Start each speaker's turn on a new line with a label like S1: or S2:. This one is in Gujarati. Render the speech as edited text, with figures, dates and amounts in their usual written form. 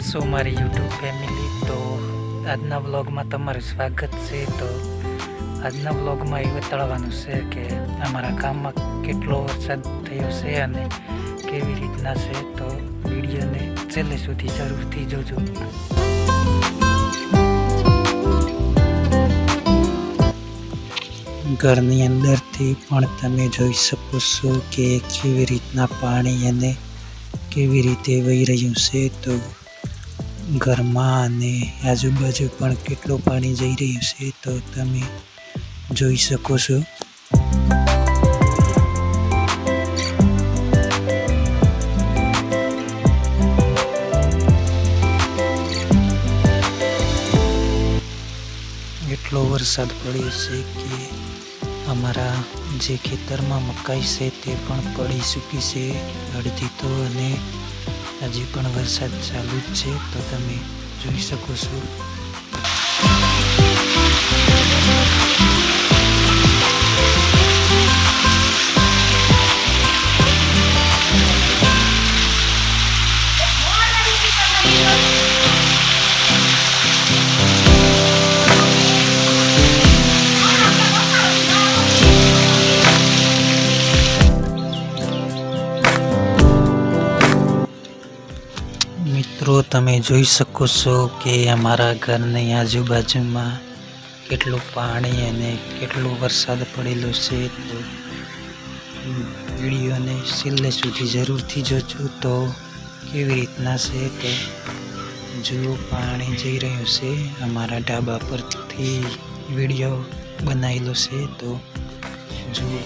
S1: છો મારી યુટ્યુબ ફેમિલી? તો આજના વ્લોગમાં તમારું સ્વાગત છે. તો આજના વ્લોગમાં એ બતાવવાનું છે કે અમારા ગામમાં કેટલો વરસાદ થયો છે અને કેવી રીતના છે. તો વિડીયોને છેલ્લે સુધી જરૂરથી જોજો. ઘરની અંદરથી પણ તમે જોઈ શકો છો કે કેવી રીતના પાણી અને કેવી રીતે વહી રહ્યું છે. તો ઘરમાં અને આજુબાજુ પણ કેટલું પાણી જઈ રહ્યું છે તો તમે જોઈ શકો છો. એટલો વરસાદ પડ્યો છે કે અમારા જે ખેતરમાં મકાઈ છે તે પણ પડી ચૂકી છે અડધી તો, અને હજી પણ વરસાદ ચાલુ જ છે તો તમે જોઈ શકો છો. મિત્રો તમે જોઈ શકો છો કે અમારા ઘરની આજુબાજુમાં કેટલું પાણી અને કેટલો વરસાદ પડેલો છે. તો વિડીયોને છેલ્લે સુધી જરૂરથી જોજો. તો કેવી રીતના છે તો જો પાણી જઈ રહ્યું છે, અમારા ઢાબા પરથી વિડીયો બનાવેલો છે તો જુઓ.